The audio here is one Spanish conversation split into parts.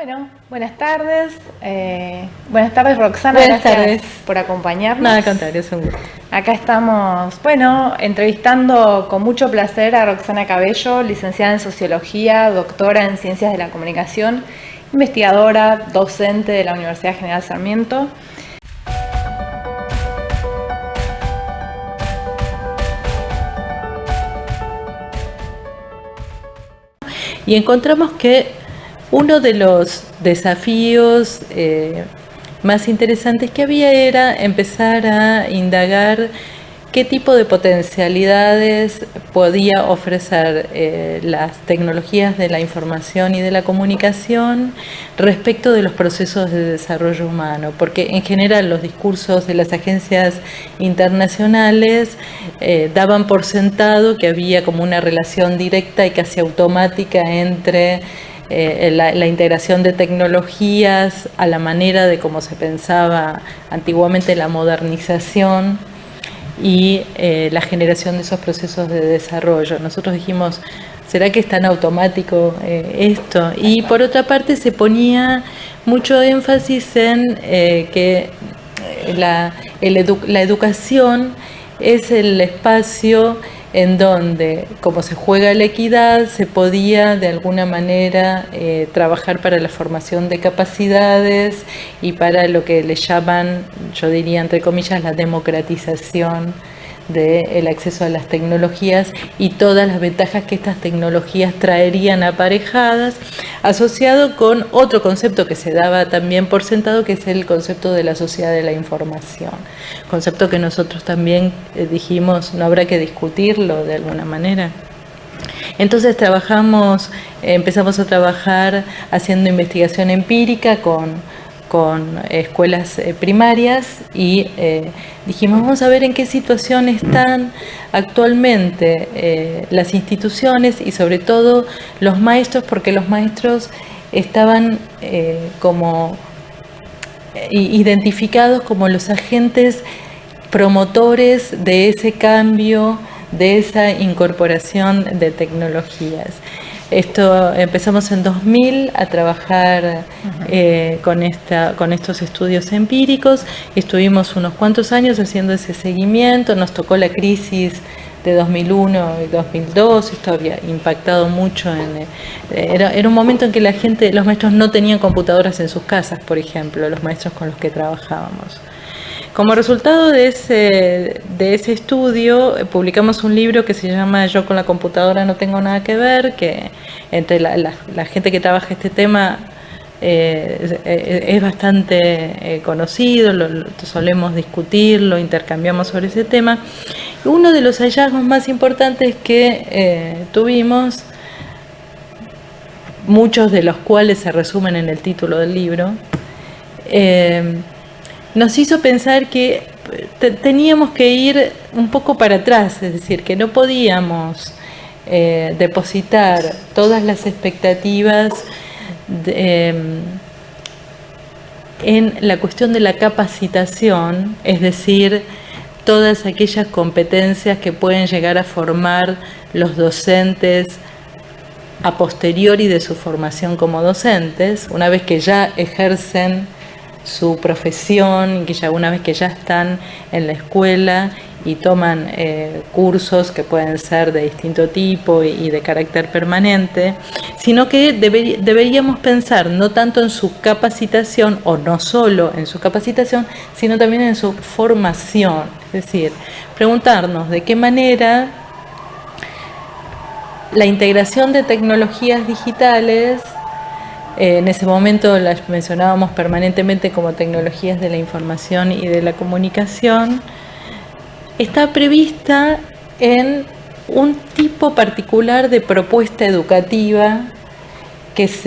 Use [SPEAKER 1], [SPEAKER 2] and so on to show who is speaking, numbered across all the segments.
[SPEAKER 1] Bueno, buenas tardes. Buenas tardes, Roxana.
[SPEAKER 2] Buenas
[SPEAKER 1] gracias
[SPEAKER 2] tardes
[SPEAKER 1] por acompañarnos.
[SPEAKER 2] Nada, al contrario, es un gusto.
[SPEAKER 1] Acá estamos, entrevistando con mucho placer a Roxana Cabello, licenciada en Sociología, doctora en Ciencias de la Comunicación, investigadora, docente de la Universidad General Sarmiento.
[SPEAKER 2] Y encontramos que uno de los desafíos más interesantes que había era empezar a indagar qué tipo de potencialidades podía ofrecer las tecnologías de la información y de la comunicación respecto de los procesos de desarrollo humano, porque en general los discursos de las agencias internacionales daban por sentado que había como una relación directa y casi automática entre la integración de tecnologías a la manera de cómo se pensaba antiguamente la modernización y la generación de esos procesos de desarrollo. Nosotros dijimos, ¿será que es tan automático esto? Y por otra parte se ponía mucho énfasis en que la educación es el espacio en donde, como se juega la equidad, se podía de alguna manera trabajar para la formación de capacidades y para lo que le llaman, yo diría entre comillas, la democratización del acceso a las tecnologías y todas las ventajas que estas tecnologías traerían aparejadas, asociado con otro concepto que se daba también por sentado, que es el concepto de la sociedad de la información. Concepto que nosotros también dijimos, no habrá que discutirlo de alguna manera. Entonces empezamos a trabajar haciendo investigación empírica con escuelas primarias y dijimos, vamos a ver en qué situación están actualmente las instituciones y sobre todo los maestros, porque los maestros estaban como identificados como los agentes promotores de ese cambio, de esa incorporación de tecnologías. Empezamos en 2000 a trabajar con estos estudios empíricos. Estuvimos unos cuantos años haciendo ese seguimiento. Nos tocó la crisis de 2001 y 2002. Esto había impactado mucho. Era un momento en que los maestros no tenían computadoras en sus casas, por ejemplo, los maestros con los que trabajábamos. Como resultado de ese estudio, publicamos un libro que se llama Yo con la computadora no tengo nada que ver, que entre la gente que trabaja este tema es bastante conocido, solemos discutirlo, intercambiamos sobre ese tema. Uno de los hallazgos más importantes que tuvimos, muchos de los cuales se resumen en el título del libro, nos hizo pensar que teníamos que ir un poco para atrás, es decir, que no podíamos depositar todas las expectativas en la cuestión de la capacitación, es decir, todas aquellas competencias que pueden llegar a formar los docentes a posteriori de su formación como docentes, una vez que ya ejercen su profesión, que ya una vez que ya están en la escuela y toman cursos que pueden ser de distinto tipo y de carácter permanente, sino que deberíamos pensar no tanto en su capacitación, o no solo en su capacitación, sino también en su formación. Es decir, preguntarnos de qué manera la integración de tecnologías digitales, en ese momento las mencionábamos permanentemente como tecnologías de la información y de la comunicación, está prevista en un tipo particular de propuesta educativa que es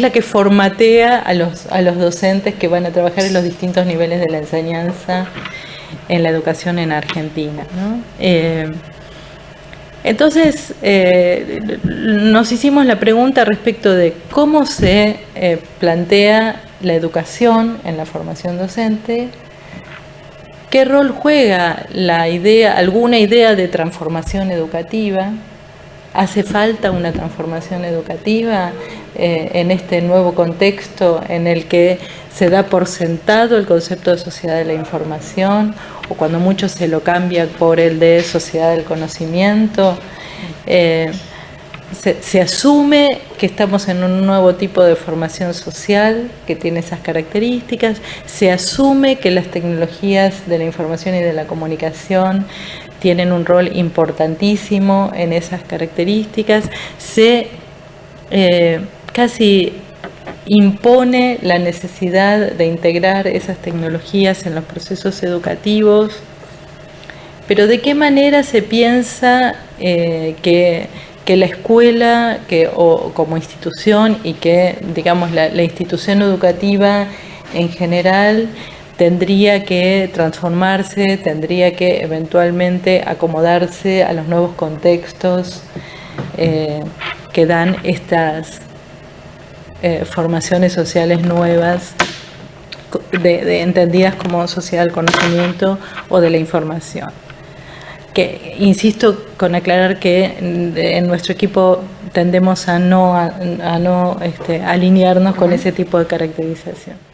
[SPEAKER 2] la que formatea a los docentes que van a trabajar en los distintos niveles de la enseñanza en la educación en Argentina, ¿no? Entonces, nos hicimos la pregunta respecto de cómo se plantea la educación en la formación docente, qué rol juega alguna idea de transformación educativa, ¿Hace falta una transformación educativa en este nuevo contexto en el que se da por sentado el concepto de sociedad de la información, o cuando mucho se lo cambia por el de sociedad del conocimiento? Se asume que estamos en un nuevo tipo de formación social que tiene esas características, se asume que las tecnologías de la información y de la comunicación tienen un rol importantísimo en esas características, se casi impone la necesidad de integrar esas tecnologías en los procesos educativos, pero ¿de qué manera se piensa que la escuela o como institución y que, digamos, la institución educativa en general tendría que transformarse, tendría que eventualmente acomodarse a los nuevos contextos que dan estas formaciones sociales nuevas, entendidas como sociedad del conocimiento o de la información? Que insisto con aclarar que en nuestro equipo tendemos a no alinearnos con ese tipo de caracterización.